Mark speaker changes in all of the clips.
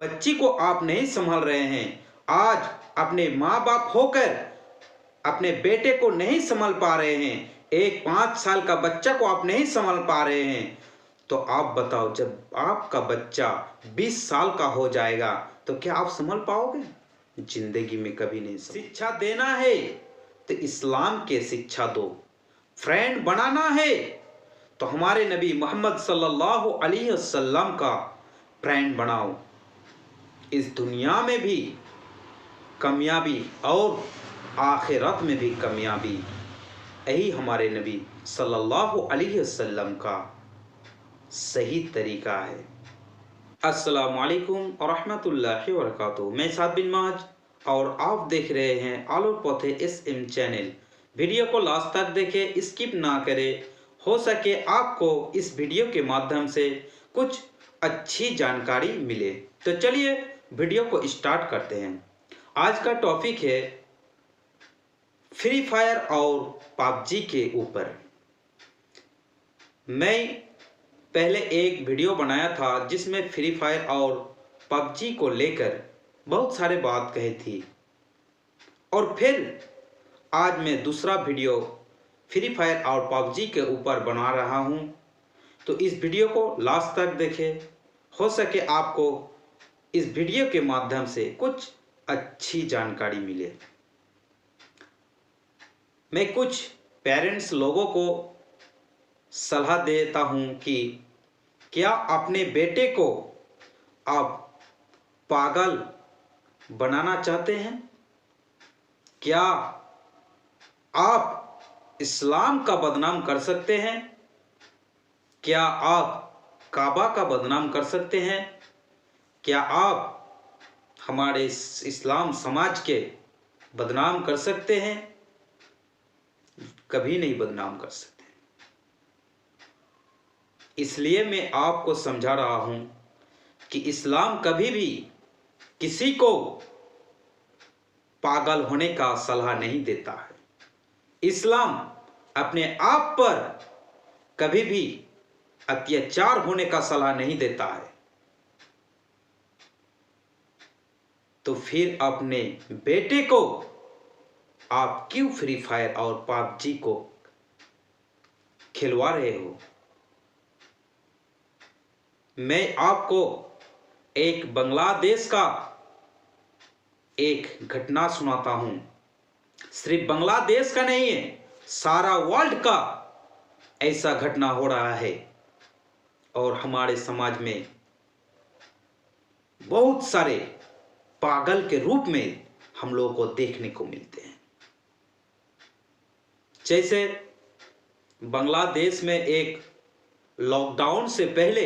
Speaker 1: बच्ची को आप नहीं संभाल रहे हैं, आज अपने माँ बाप होकर अपने बेटे को नहीं संभाल पा रहे हैं, एक 5 साल का बच्चा को आप नहीं संभाल पा रहे हैं, तो आप बताओ जब आपका बच्चा 20 साल का हो जाएगा तो क्या आप संभाल पाओगे? जिंदगी में कभी नहीं। शिक्षा देना है तो इस्लाम के शिक्षा दो, फ्रेंड बनाना है तो हमारे नबी मोहम्मद सल्लल्लाहु अलैहि वसल्लम का फ्रेंड बनाओ। इस दुनिया में भी कामयाबी और आखिरत में भी कामयाबी, यही हमारे नबी सल्लल्लाहु अलैहि वसल्लम का सही तरीका है। अस्सलामु अलैकुम व रहमतुल्लाहि व बरकातुहू। मैं साद बिन माज और आप देख रहे हैं आलोक पथे SM चैनल। वीडियो को लास्ट तक देखें, स्किप ना करें। हो सके आपको इस वीडियो के माध्यम से कुछ अच्छी जानकारी मिले। तो चलिए वीडियो को स्टार्ट करते हैं। आज का टॉपिक है फ्री फायर और पबजी के ऊपर। मैं पहले एक वीडियो बनाया था जिसमें फ्री फायर और पबजी को लेकर बहुत सारे बात कही थी, और फिर आज मैं दूसरा वीडियो फ्री फायर और पबजी के ऊपर बना रहा हूं। तो इस वीडियो को लास्ट तक देखें, हो सके आपको इस वीडियो के माध्यम से कुछ अच्छी जानकारी मिले। मैं कुछ पेरेंट्स लोगों को सलाह देता हूं कि क्या अपने बेटे को आप पागल बनाना चाहते हैं? क्या आप इस्लाम का बदनाम कर सकते हैं? क्या आप काबा का बदनाम कर सकते हैं? क्या आप हमारे इस्लाम समाज के बदनाम कर सकते हैं? कभी नहीं बदनाम कर सकते। इसलिए मैं आपको समझा रहा हूं कि इस्लाम कभी भी किसी को पागल होने का सलाह नहीं देता है। इस्लाम अपने आप पर कभी भी अत्याचार होने का सलाह नहीं देता है। तो फिर अपने बेटे को आप क्यों फ्री फायर और पबजी को खिलवा रहे हो? मैं आपको एक बांग्लादेश का एक घटना सुनाता हूं। सिर्फ बांग्लादेश का नहीं है, सारा वर्ल्ड का ऐसा घटना हो रहा है, और हमारे समाज में बहुत सारे पागल के रूप में हम लोगों को देखने को मिलते हैं। जैसे बांग्लादेश में एक लॉकडाउन से पहले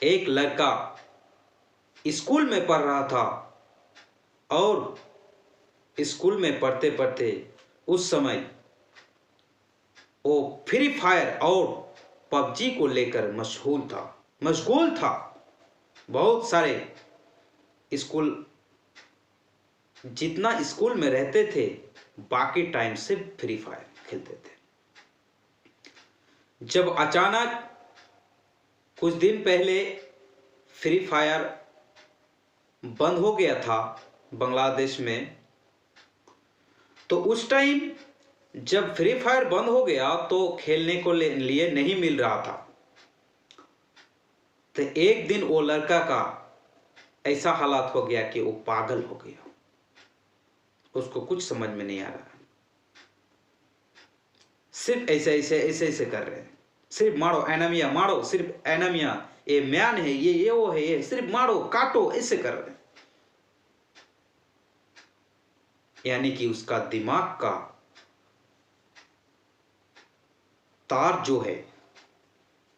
Speaker 1: एक लड़का स्कूल में पढ़ रहा था, और स्कूल में पढ़ते पढ़ते उस समय वो फ्री फायर और पबजी को लेकर मशगूल था। बहुत सारे स्कूल, जितना स्कूल में रहते थे बाकी टाइम से फ्री फायर खेलते थे। जब अचानक कुछ दिन पहले फ्री फायर बंद हो गया था बांग्लादेश में, तो उस टाइम जब फ्री फायर बंद हो गया तो खेलने को लिए नहीं मिल रहा था। तो एक दिन वो लड़का का ऐसा हालात हो गया कि वो पागल हो गया, उसको कुछ समझ में नहीं आ रहा, सिर्फ ऐसे कर रहे हैं, सिर्फ मारो एनामिया, मारो सिर्फ एनामिया, ये म्यान है, ये वो है, ये सिर्फ मारो काटो, ऐसे कर रहे हैं। यानी कि उसका दिमाग का तार जो है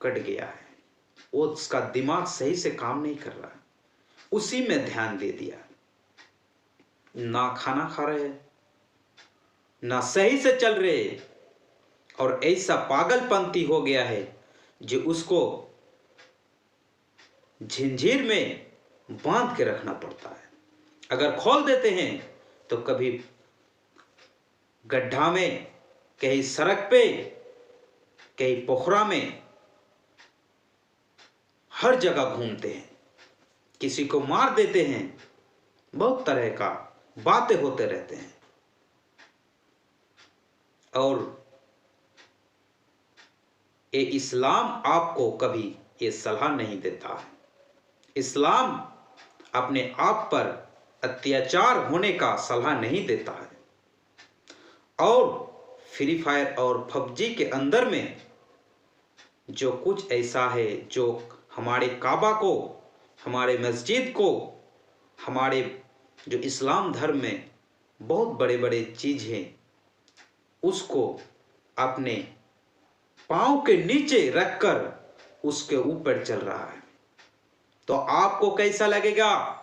Speaker 1: कट गया है, वो उसका दिमाग सही से काम नहीं कर रहा, उसी में ध्यान दे दिया। ना खाना खा रहे, ना सही से चल रहे, और ऐसा पागलपंती हो गया है जो उसको झंझीर में बांध के रखना पड़ता है। अगर खोल देते हैं तो कभी गड्ढा में, कहीं सड़क पे, कहीं पोखरा में, हर जगह घूमते हैं। किसी को मार देते हैं, बहुत तरह का बातें होते रहते हैं। और ये इस्लाम आपको कभी ये सलाह नहीं देता है। इस्लाम अपने आप पर अत्याचार होने का सलाह नहीं देता है। और फ्री फायर और पबजी के अंदर में जो कुछ ऐसा है जो हमारे काबा को, हमारे मस्जिद को, हमारे जो इस्लाम धर्म में बहुत बड़े बड़े चीज़ हैं, उसको अपने पाँव के नीचे रखकर उसके ऊपर चल रहा है, तो आपको कैसा लगेगा?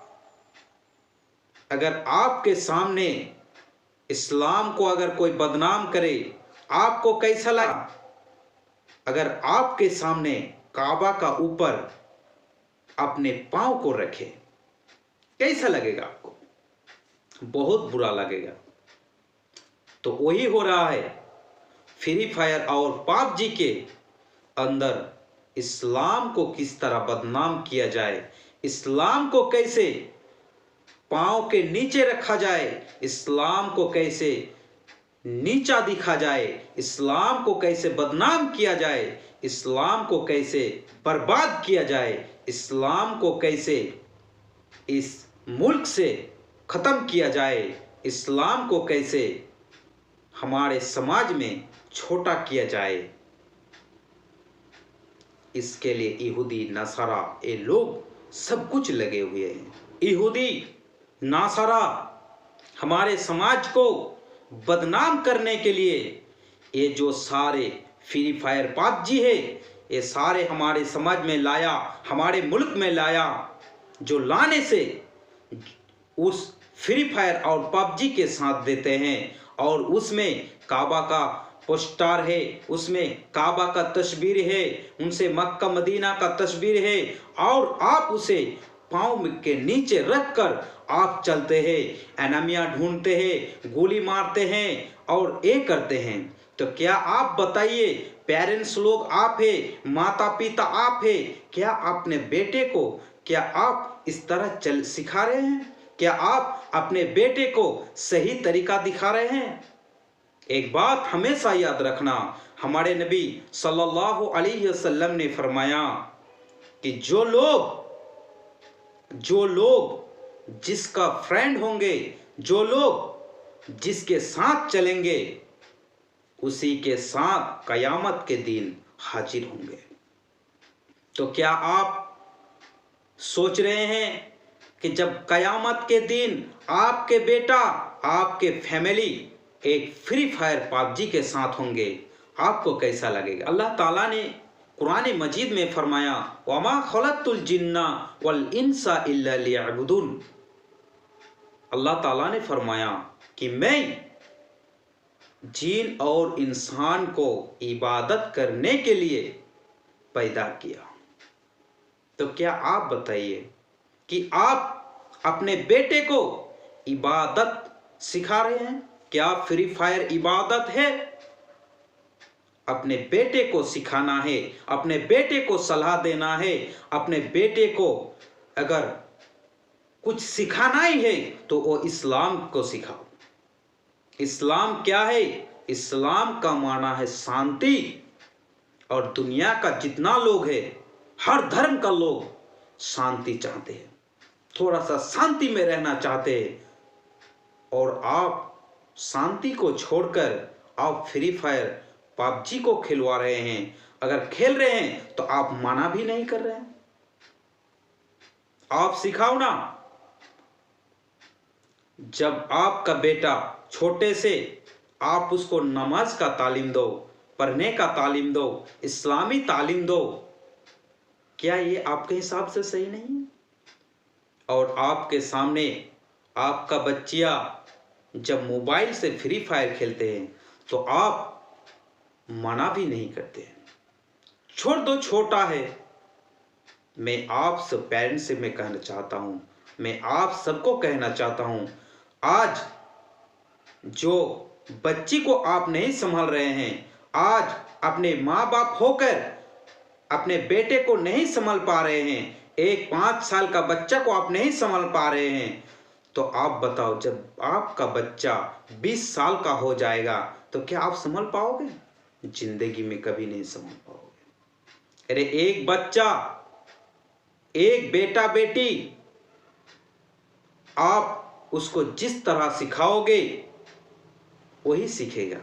Speaker 1: अगर आपके सामने इस्लाम को अगर कोई बदनाम करे, आपको कैसा लगा? अगर आपके सामने काबा का ऊपर अपने पाँव को रखे, कैसा लगेगा आपको? बहुत बुरा लगेगा। तो वही हो रहा है फ्री फायर और पबजी के अंदर। इस्लाम को किस तरह बदनाम किया जाए, इस्लाम को कैसे पाँव के नीचे रखा जाए, इस्लाम को कैसे नीचा दिखा जाए, इस्लाम को कैसे बदनाम किया जाए, इस्लाम को कैसे बर्बाद किया जाए, इस्लाम को कैसे इस मुल्क से ख़त्म किया जाए, इस्लाम को कैसे हमारे समाज में छोटा किया जाए, इसके लिए यहूदी नसारा ये लोग सब कुछ लगे हुए हैं। यहूदी नसारा हमारे समाज को बदनाम करने के लिए ये जो सारे फ्री फायर पबजी है, ये सारे हमारे समाज में लाया, हमारे मुल्क में लाया। जो लाने से उस फ्री फायर और पबजी के साथ देते हैं और उसमें काबा का पोस्टर है, उसमें काबा का तस्वीर है, उनसे मक्का मदीना का तस्वीर है, और आप उसे पाँव के नीचे रखकर आप चलते हैं, एनामिया ढूंढते हैं, गोली मारते हैं और ये करते हैं। तो क्या आप बताइए, पेरेंट्स लोग आप हैं, माता पिता आप हैं, क्या अपने बेटे को क्या आप इस तरह सिखा रहे हैं? क्या आप अपने बेटे को सही तरीका दिखा रहे हैं? एक बात हमेशा याद रखना, हमारे नबी सल्लल्लाहु अलैहि वसल्लम ने फरमाया कि जो लोग जिसका फ्रेंड होंगे, जो लोग जिसके साथ चलेंगे, उसी के साथ कयामत के दिन हाजिर होंगे। तो क्या आप सोच रहे हैं कि जब कयामत के दिन आपके बेटा, आपके फैमिली एक फ्री फायर पबजी के साथ होंगे, आपको कैसा लगेगा? अल्लाह ताला ने कुरान मजीद में फरमाया, वमा खलक़तुल जिन्ना वल इंसा इल्ला लियअबुदून। अल्लाह ताला ने फरमाया कि मैं जिन और इंसान को इबादत करने के लिए पैदा किया। तो क्या आप बताइए कि आप अपने बेटे को इबादत सिखा रहे हैं? क्या फ्री फायर इबादत है? अपने बेटे को सिखाना है, अपने बेटे को सलाह देना है, अपने बेटे को अगर कुछ सिखाना ही है तो वो इस्लाम को सिखाओ। इस्लाम क्या है? इस्लाम का माना है शांति, और दुनिया का जितना लोग है, हर धर्म का लोग शांति चाहते हैं, थोड़ा सा शांति में रहना चाहते हैं। और आप शांति को छोड़कर आप फ्री फायर पबजी को खिलवा रहे हैं। अगर खेल रहे हैं तो आप मना भी नहीं कर रहे हैं। आप सिखाओ ना। जब आपका बेटा छोटे से आप उसको नमाज का तालीम दो, पढ़ने का तालीम दो, इस्लामी तालीम दो, क्या ये आपके हिसाब से सही नहीं है? और आपके सामने आपका बच्चिया जब मोबाइल से फ्री फायर खेलते हैं तो आप मना भी नहीं करते हैं। छोड़ दो, छोटा है। मैं आप सब पेरेंट्स से मैं कहना चाहता हूँ, मैं आप सबको कहना चाहता हूँ, आज जो बच्ची को आप नहीं संभाल रहे हैं, आज अपने माँ बाप होकर अपने बेटे को नहीं संभाल पा रहे हैं, एक 5 साल का बच्चा को आप नहीं संभाल पा रहे हैं, तो आप बताओ जब आपका बच्चा 20 साल का हो जाएगा तो क्या आप संभाल पाओगे? जिंदगी में कभी नहीं संभाल पाओगे। अरे एक बच्चा, एक बेटा बेटी, आप उसको जिस तरह सिखाओगे वही सीखेगा।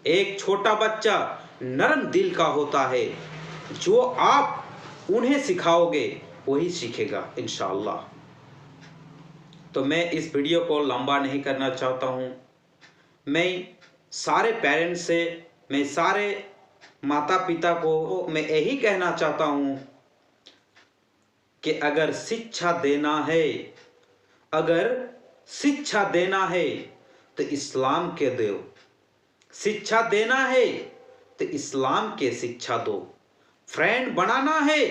Speaker 1: एक छोटा बच्चा नरम दिल का होता है, जो आप उन्हें सिखाओगे वही सीखेगा इंशाअल्लाह। तो मैं इस वीडियो को लंबा नहीं करना चाहता हूँ। मैं सारे पेरेंट्स से, मैं सारे माता पिता को मैं यही कहना चाहता हूँ कि अगर शिक्षा देना है, अगर शिक्षा देना है तो इस्लाम के दो। शिक्षा देना है तो इस्लाम के शिक्षा दो। फ्रेंड बनाना है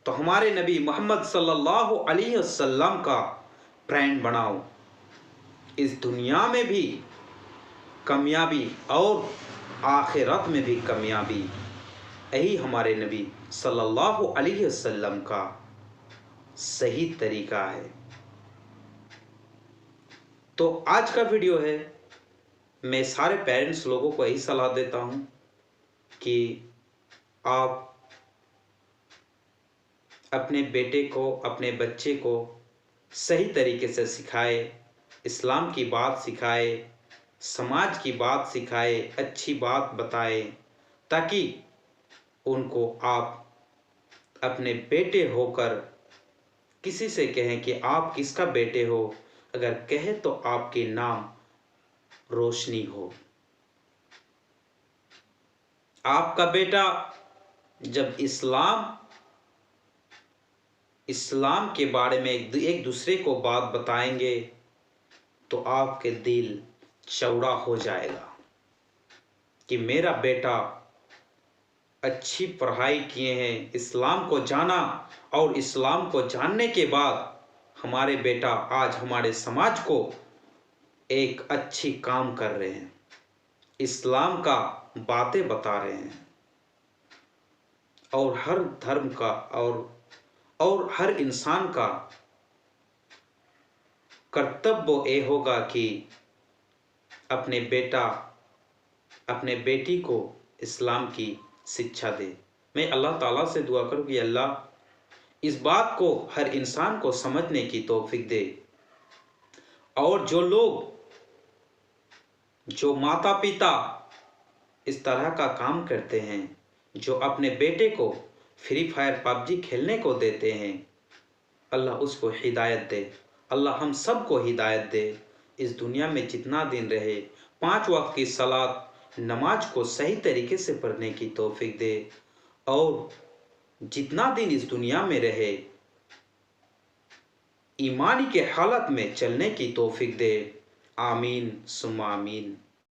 Speaker 1: तो हमारे नबी मोहम्मद सल्लल्लाहु अलैहि वसल्लम का फ्रेंड बनाओ। इस दुनिया में भी कामयाबी और आखिरत में भी कामयाबी, यही हमारे नबी सल्लल्लाहु अलैहि वसल्लम का सही तरीका है। तो आज का वीडियो है, मैं सारे पेरेंट्स लोगों को यही सलाह देता हूँ कि आप अपने बेटे को, अपने बच्चे को सही तरीके से सिखाए, इस्लाम की बात सिखाए, समाज की बात सिखाए, अच्छी बात बताए, ताकि उनको आप अपने बेटे होकर किसी से कहें कि आप किसका बेटे हो। अगर कहे तो आपके नाम रोशनी हो। आपका बेटा जब इस्लाम के बारे में एक दूसरे को बात बताएंगे तो आपके दिल चौड़ा हो जाएगा कि मेरा बेटा अच्छी पढ़ाई किए हैं, इस्लाम को जाना, और इस्लाम को जानने के बाद हमारे बेटा आज हमारे समाज को एक अच्छी काम कर रहे हैं, इस्लाम का बातें बता रहे हैं। और हर धर्म का और हर इंसान का कर्तव्य ये होगा कि अपने बेटा, अपने बेटी को इस्लाम की शिक्षा दे। मैं अल्लाह ताला से दुआ करूँ कि अल्लाह इस बात को हर इंसान को समझने की तौफीक दे। और जो माता पिता इस तरह का काम करते हैं, जो अपने बेटे को फ्री फायर पबजी खेलने को देते हैं, अल्लाह उसको हिदायत दे। अल्लाह हम सबको हिदायत दे। इस दुनिया में जितना दिन रहे 5 वक्त की सलात नमाज को सही तरीके से पढ़ने की तौफीक दे, और जितना दिन इस दुनिया में रहे ईमानी के हालत में चलने की तौफीक दे। आमीन सुम्मा आमीन।